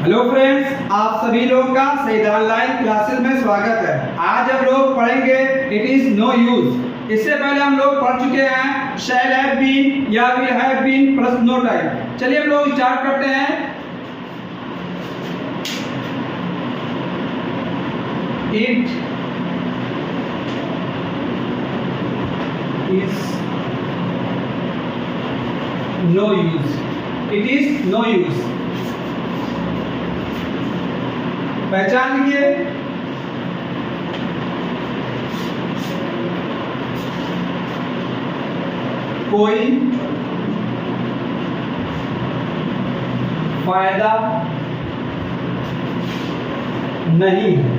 Hello friends, आप सभी लोगों का सईद ऑनलाइन क्लासेस में स्वागत है। आज हम लोग पढ़ेंगे इट इज नो यूज। इससे पहले हम लोग पढ़ चुके हैं शैल हैव बीन या will have been plus no time. चलिए हम लोग स्टार्ट करते हैं। It is no use. It is no use. पहचान लीजिए। कोई फायदा नहीं है।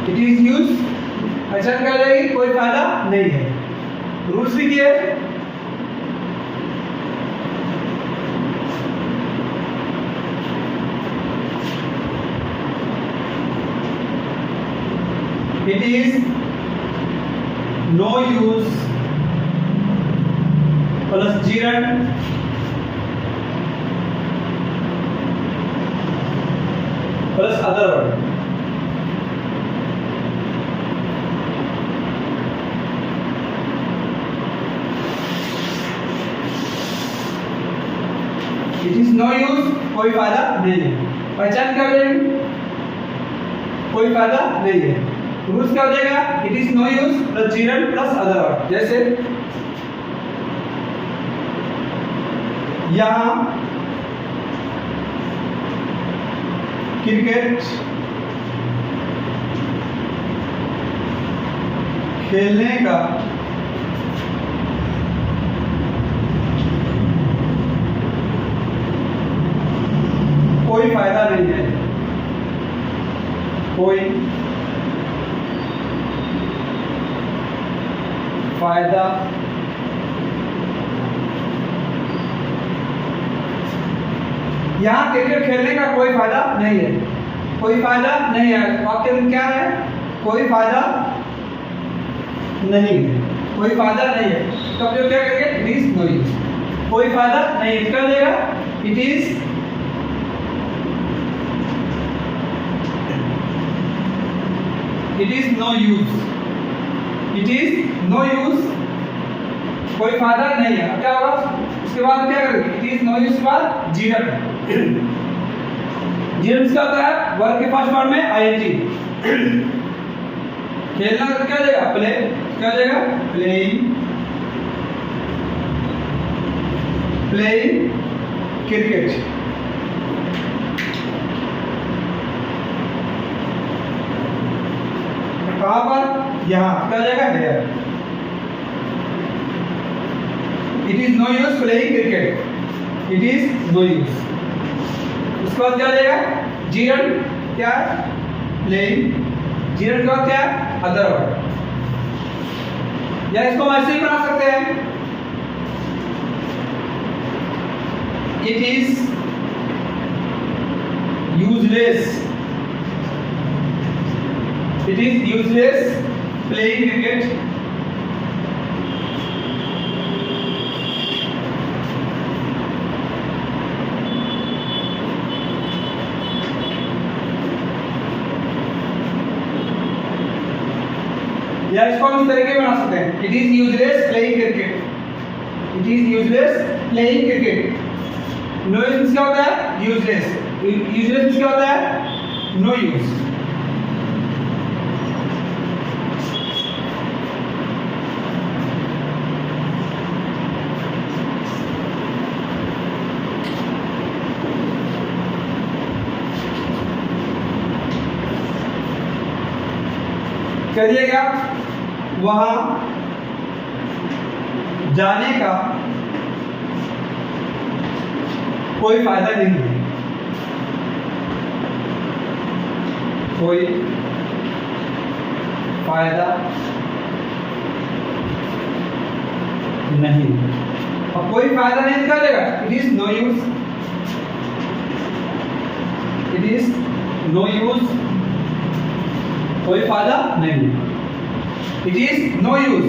इट इज यूज पहचान कर जाएगी, कोई फायदा नहीं है। रूल्स लिखिए। It is no use plus gerund plus other word. It is no use, कोई फायदा नहीं है। पहचान कर लेंगे, कोई फायदा नहीं है। रूल्स क्या हो जाएगा? It is no use plus gerund plus other word. जैसे यहां क्रिकेट खेलने का कोई फायदा नहीं है। कोई फायदा यहां क्रिकेट खेलने का कोई फायदा नहीं है। कोई फायदा नहीं है। वाक्य में क्या है? कोई फायदा नहीं है। कोई फायदा नहीं है। तब जो क्या करेंगे? It is no use. कोई फायदा नहीं है, क्या देगा? It is no use. It is no use, कोई फायदा नहीं है। अब क्या होगा? उसके बाद क्या करेंगे? इट इज नो यूज के बाद जीरन। जीरन क्या होता है? वर्ब के फर्स्ट वर्ड में आईएनजी। खेलना क्या हो जाएगा? प्ले। क्या हो जाएगा? प्लेइंग। Playing cricket. कहां पर? यहां। क्या हो जाएगा? Here. It is no use playing cricket. It is no use. उसके बाद क्या हो जाएगा? जीरन क्या? प्लेइंग। जीरन का क्या? Other word. या इसको हम ऐसे ही बना सकते हैं। It is useless. It is useless playing cricket. या इसको हम इस तरीके बना सकते हैं। It is useless playing cricket. It is useless playing cricket. No use क्या होता है? यूजलेस। यूजलेस क्या होता है? No use. करिएगा वहां जाने का कोई फायदा नहीं है। कोई फायदा नहीं। अब कोई फायदा नहीं क्या देगा? It is no use. It is no use, कोई फायदा नहीं। इट इज नो यूज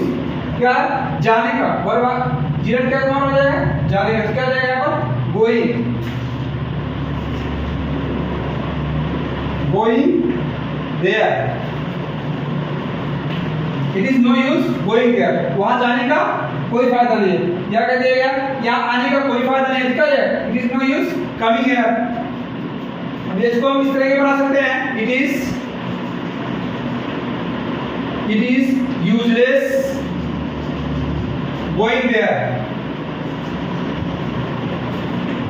क्या? जाने का। वर्ब जीरन क्या हो जाएगा? जाने का, क्या हो जाएगा यहाँ पर? Going, going there. It is no use going there, वहां जाने का कोई फायदा नहीं है। या कह दिया गया यहाँ आने का कोई फायदा नहीं है, क्या है? It is no use coming here. अब इसको हम इस तरह के बना सकते हैं, it is useless going there,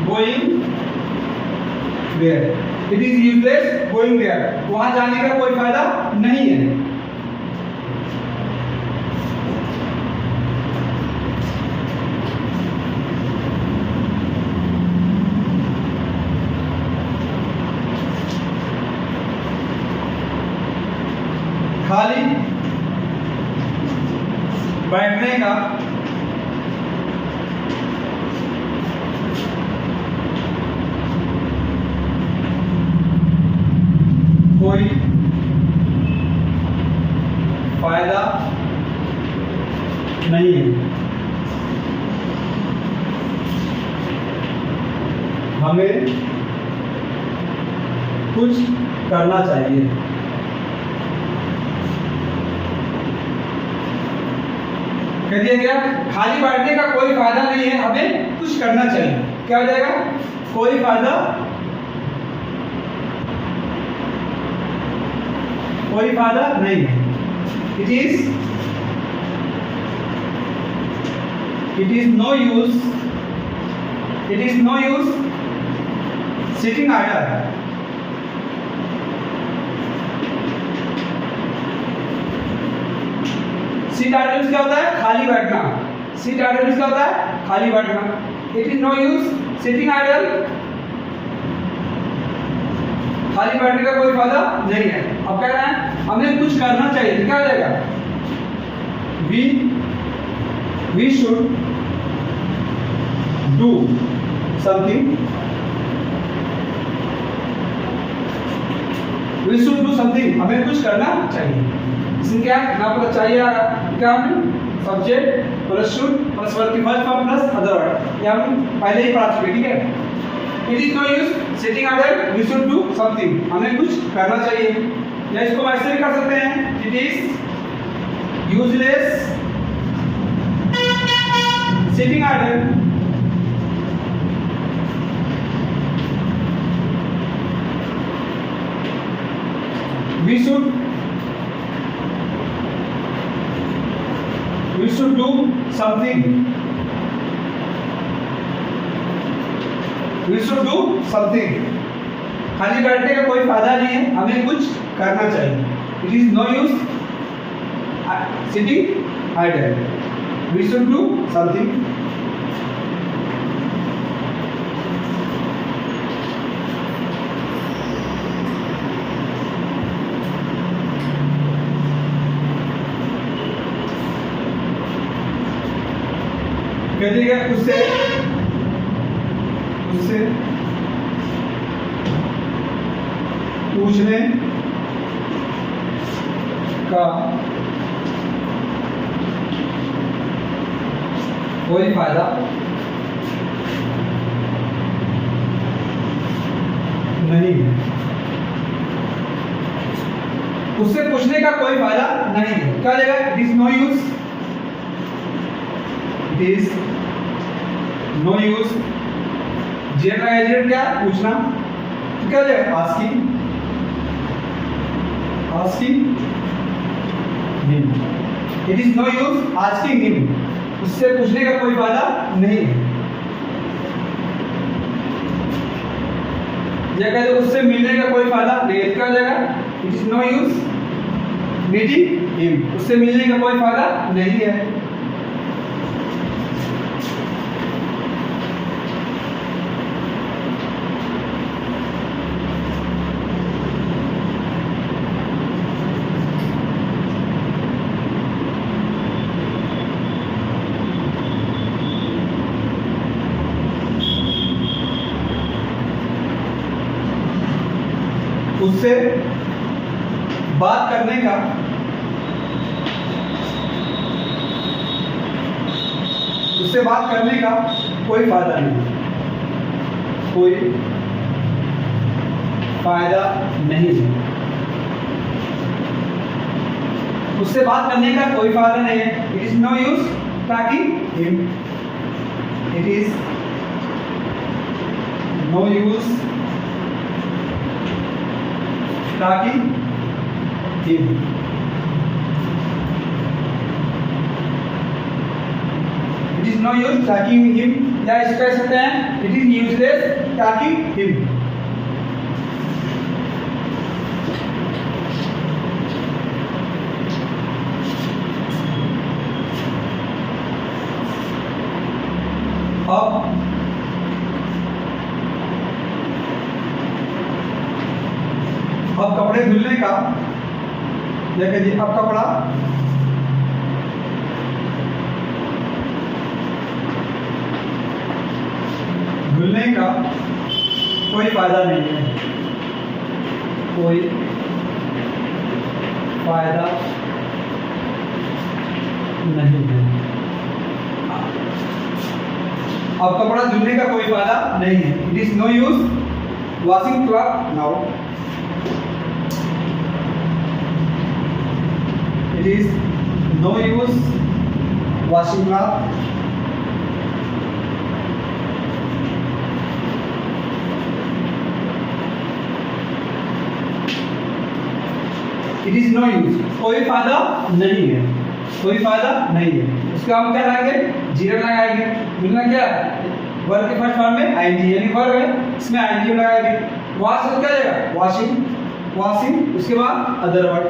going there. It is useless going there, वहां जाने का कोई फायदा नहीं है। खाली बैठने का कोई फायदा नहीं है। हमें कुछ करना चाहिए। कह दिया गया खाली बैठने का कोई फायदा नहीं है, हमें कुछ करना चाहिए। क्या हो जाएगा? कोई फायदा, कोई फायदा नहीं है। It is no use, it is no use sitting idle. Sit idle क्या होता है? खाली बैठना। सीट आइडल क्या होता है? खाली बैठना। It is no use sitting idle, खाली बैठने का कोई फायदा नहीं है। अब कह रहे हैं हमें कुछ करना चाहिए, क्या हो जाएगा? We should do something, we should do something, हमें कुछ करना चाहिए। इसमें क्या ना पता चाहिए आ रहा, क्या हमने subject plus should plus verb की first form plus other word, ये हम पहले ही पढ़ा चुके, ठीक है। It is no use sitting idle, we should do something, हमें कुछ करना चाहिए। या इसको ऐसे भी कर सकते हैं, it is useless sitting idle, we should do something, we should do something, खाली बैठने का कोई फायदा नहीं है, हमें कुछ करना चाहिए। It is no use sitting idle, we should do something। कहते हैं उससे पूछने का कोई फायदा नहीं है, उससे पूछने का कोई फायदा नहीं है। क्या देगा? It is no use, it is no use general क्या? पूछना। क्या हो जाएगा? Asking, asking him, it is no use asking him, उससे पूछने का कोई फायदा नहीं है। या कहते उससे मिलने का कोई फायदा नहीं है, क्या हो जाएगा? It is no use meeting him, उससे मिलने का कोई फायदा नहीं है। उससे बात करने का कोई फायदा नहीं, कोई फायदा नहीं है, उससे बात करने का कोई फायदा नहीं है। It is no use talking him, it is no use talking him. It is no use talking him, या इस कह सकते हैं it is useless talking him. अब कपड़े धुलने का, देखिए जी, अब कपड़ा धुलने का कोई फायदा नहीं है, कोई फायदा नहीं है। अब कपड़ा धुलने का कोई फायदा नहीं है। It is no use washing cloth now, it is no use washing cloth it is no use, कोई फायदा नहीं है, कोई फायदा नहीं है। उसका हम क्या लगाएंगे, जीरो लगाएंगे। मिलना क्या है, वर्ब के फर्स्ट फॉर्म में आईएनजी यानी वर्ब है, इसमें आईएनजी लगाएंगे। वॉश से क्या जाएगा, वॉशिंग, वॉशिंग, उसके बाद अदर वर्ड।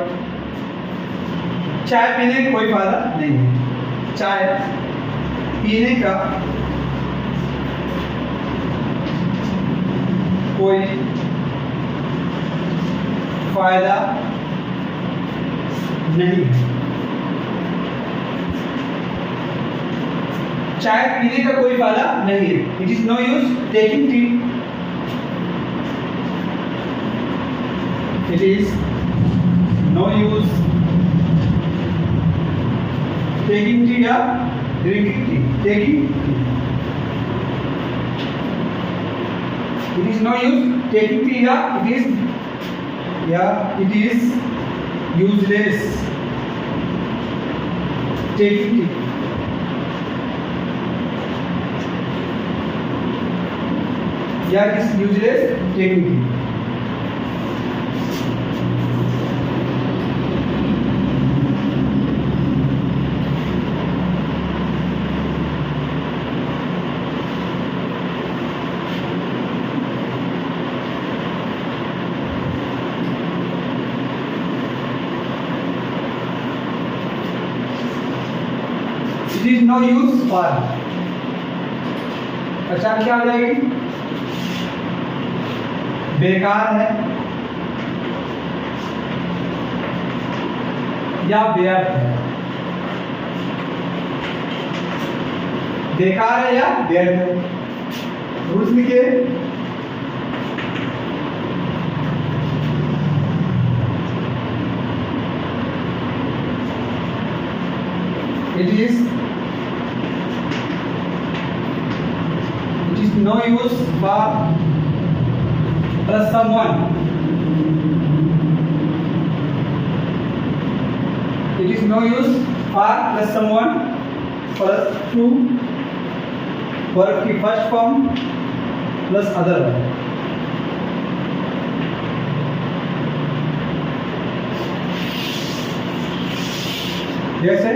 चाय पीने का कोई फायदा नहीं है, चाय पीने का कोई फायदा नहीं है। चाय पीने का कोई फायदा नहीं है। It is no use taking tea, it is no use taking tea या drinking tea, taking tea. It is no use taking tea या it is useless taking tea. या it is useless taking tea. It is no use for, अच्छा क्या हो जाएगी, बेकार है या व्यर्थ है, बेकार है या व्यर्थ है। रूल्स लिखिए, it is no use for plus someone, it is no use for plus someone plus to verb की first form plus other verb. जैसे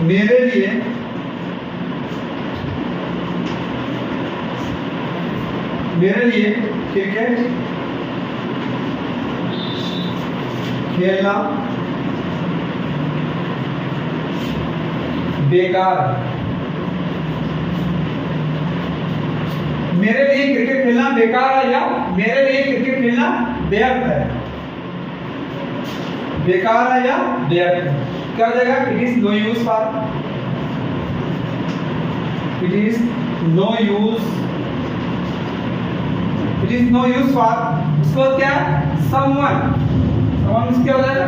मेरे लिए क्रिकेट खेलना बेकार है। मेरे लिए क्रिकेट खेलना बेकार है या मेरे लिए क्रिकेट खेलना व्यर्थ है, बेकार है या व्यर्थ है। क्या हो जाएगा, it is no use for, it is no use, it is no use for. उसके बाद क्या है, समवन, समवन क्या हो जाएगा,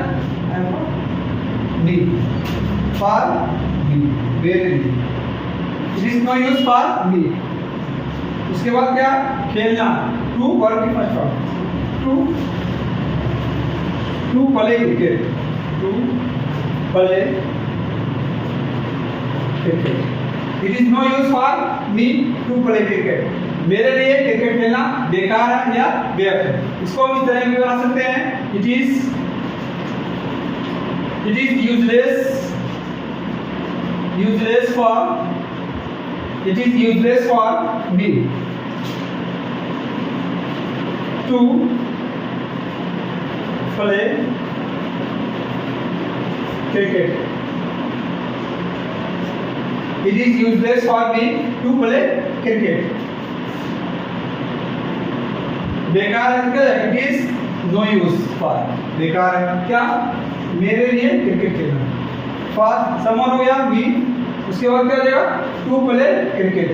फॉर मी, मेरे लिए। It is no use for me. उसके बाद क्या, खेलना, टू वर्क की first form, to play cricket, to play cricket. It is no use for me to play cricket, मेरे लिए क्रिकेट खेलना बेकार है या व्यर्थ है। इसको हम इस तरह भी बना सकते हैं, it is useless for me to play cricket. It is useless for me to play cricket. बेकार है क्या, it is no use for, बेकार है क्या, मेरे लिए क्रिकेट खेलना। फॉर समवन हो गया मी, उसके बाद क्या हो जाएगा, टू प्ले क्रिकेट।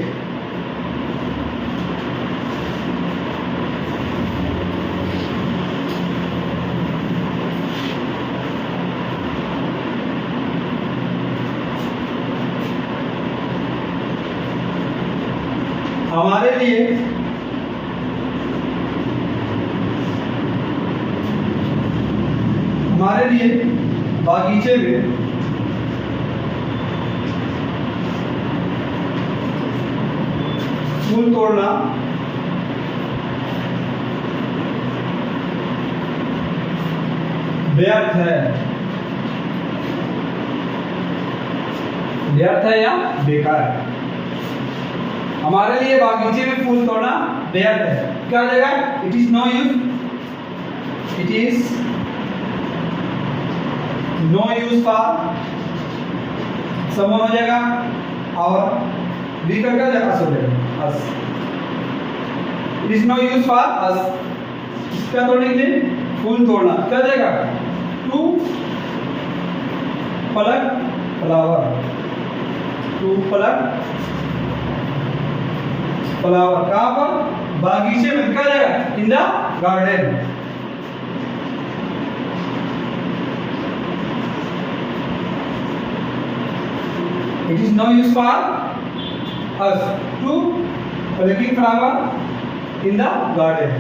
हमारे लिए बागीचे में फूल तोड़ना व्यर्थ है या बेकार है। हमारे लिए बागीचे में फूल तोड़ना व्यर्थ है, क्या हो जाएगा, it is no use, it is no use for someone हो जाएगा, और बी का क्या जाएगा, अस हो जाएगा, us. It is no use for us, क्या तोड़ने के लिए, फूल तोड़ना, क्या जाएगा, to pluck flower, to pluck flower, कहाँ पर, बागीचे में, क्या जाएगा, in the garden. It is no use for us to plucking flower in the garden.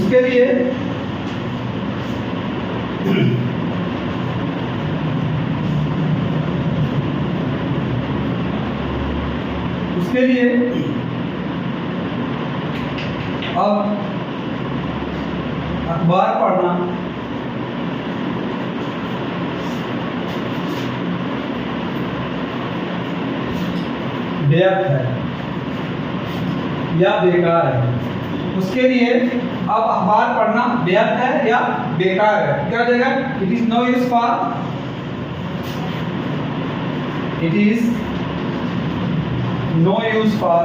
उसके लिए अब अखबार पढ़ना व्यर्थ है या बेकार है। उसके लिए अब अखबार पढ़ना व्यर्थ है या बेकार है, क्या हो जाएगा, it is no use for, it is no use for,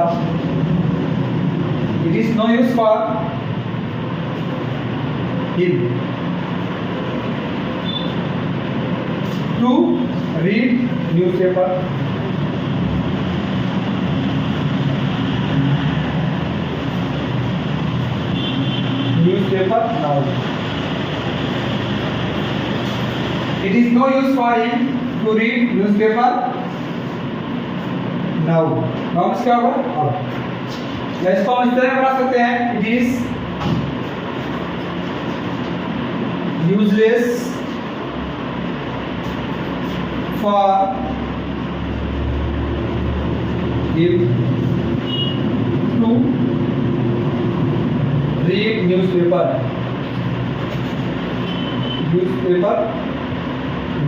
it is no use for him to read newspaper, now. It is no use for him to read newspaper now. Now क्या होगा, या इसको हम इस तरह बना सकते हैं, it is useless for him to read newspaper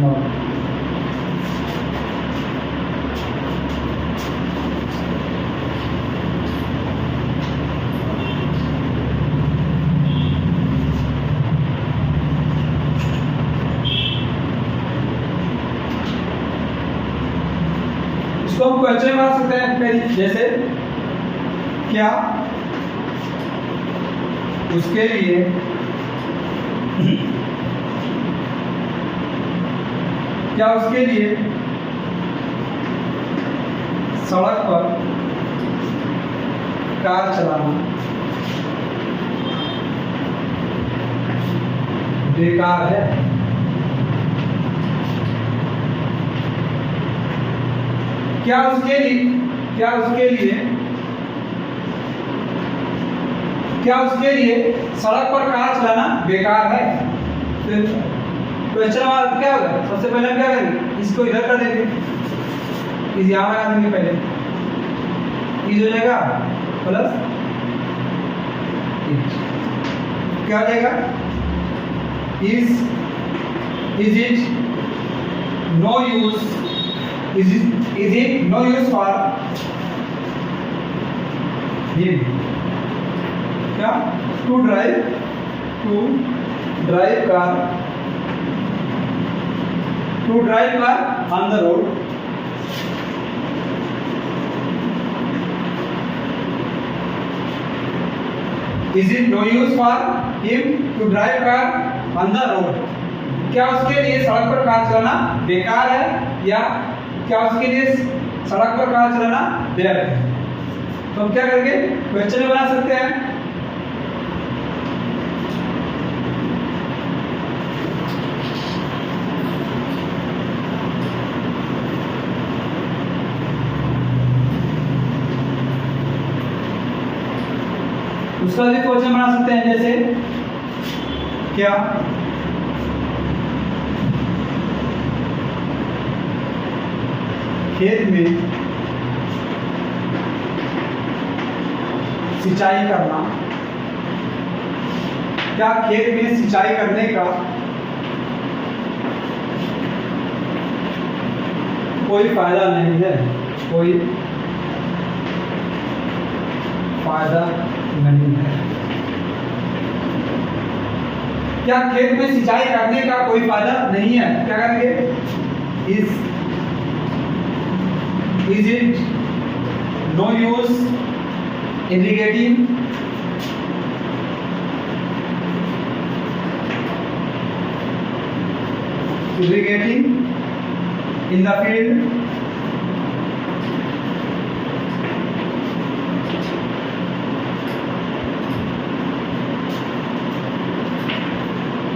now. इसको हम क्वेश्चन बना सकते हैं, जैसे क्या उसके लिए सड़क पर कार चलाना बेकार है। क्या उसके लिए सड़क पर कार चलाना बेकार है? क्वेश्चन हमारा क्या होगा? सबसे पहले हम क्या करेंगे, इसको इधर कर देंगे, इस यहाँ लगा देंगे पहले, इज हो जाएगा प्लस क्या हो जाएगा, is it no use is it no use for him क्या to drive car on the road? Is it no use for him to drive car on the road? क्या उसके लिए सड़क पर कार चलाना बेकार है, या क्या उसके लिए सड़क पर कार चलाना व्यर्थ है? तो हम क्या करेंगे, क्वेश्चन बना सकते हैं। उसका भी क्वेश्चन बना सकते हैं, जैसे क्या खेत में सिंचाई करना, क्या खेत में सिंचाई करने का कोई फायदा नहीं है? कोई फायदा नहीं है। क्या खेत में सिंचाई करने का कोई फायदा नहीं है? क्या करेंगे, is it no use irrigating in the field?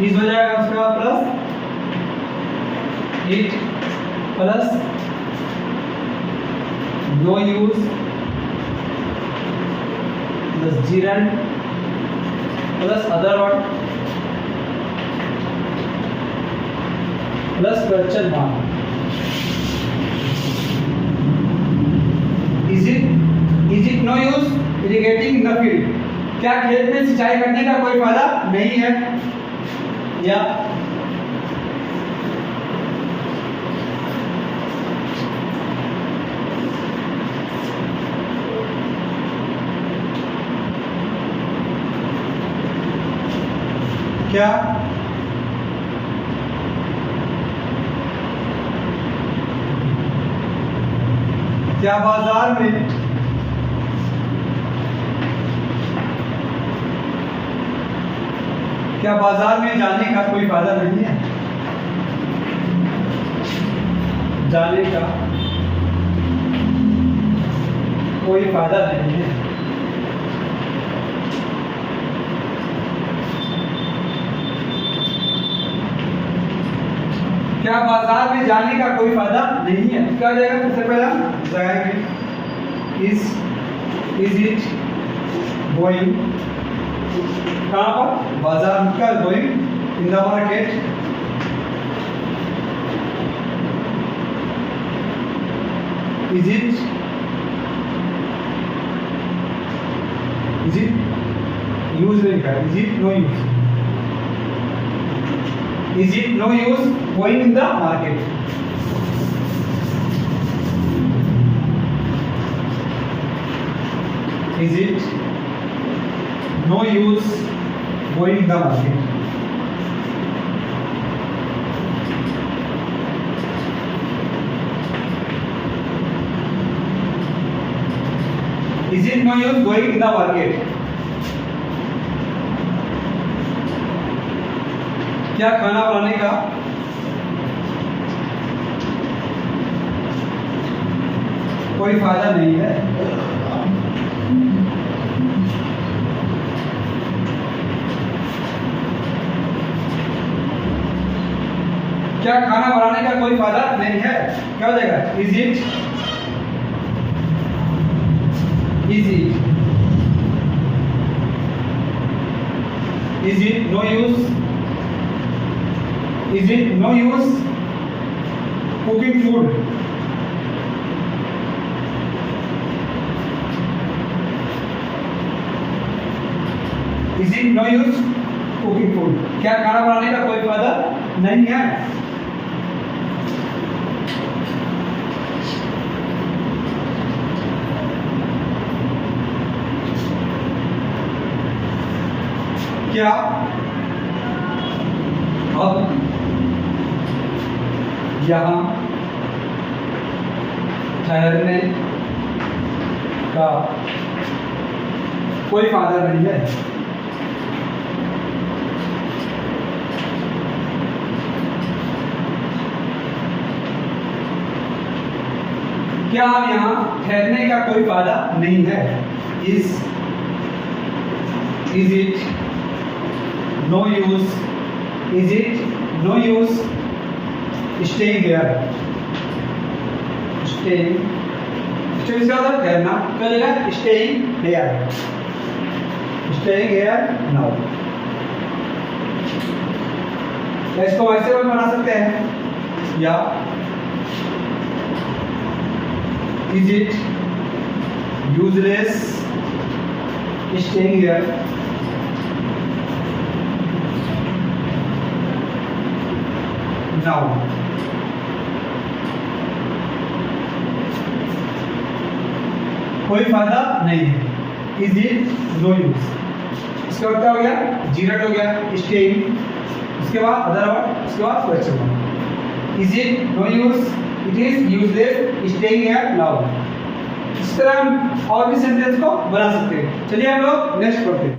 इस हो जाएगा उसका plus it plus no use plus gerund plus other word plus question mark. Is it no use irrigating in the field? क्या खेत में सिंचाई करने का कोई फायदा नहीं है? या क्या बाजार में जाने का कोई फायदा नहीं है? जाने का कोई फायदा नहीं है। क्या बाजार में जाने का कोई फायदा नहीं है? क्या हो जाएगा, सबसे पहला लगाएंगे इज इट गोइंग, कहाँ पर, बाजार का, going in the market, is it use नहीं कर, is it no use, is it no use going in the market? Is it no use going in the market? Is it no use going in the market? क्या खाना बनाने का कोई फायदा नहीं है। क्या खाना बनाने का कोई फायदा नहीं है? क्या हो जाएगा? Is it no use cooking food? Is it no use cooking food? क्या खाना बनाने का कोई फायदा नहीं है? क्या अब यहाँ ठहरने का कोई फायदा नहीं है? क्या अब यहाँ ठहरने का कोई फायदा नहीं है? Is it no use staying here? staying इसका मतलब ठहरना, क्या हो जाएगा? staying here now। इसको ऐसे भी बना सकते हैं, या is it useless staying here? now कोई फायदा नहीं है। Is it no use? इसका मतलब हो गया जीरट, हो गया स्टेइंग, उसके बाद अदर वर्ड, उसके बाद question word. Is it no use, it is useless staying here now. इस तरह हम और भी सेंटेंस को बना सकते हैं। चलिए हम लोग नेक्स्ट पढ़ते हैं।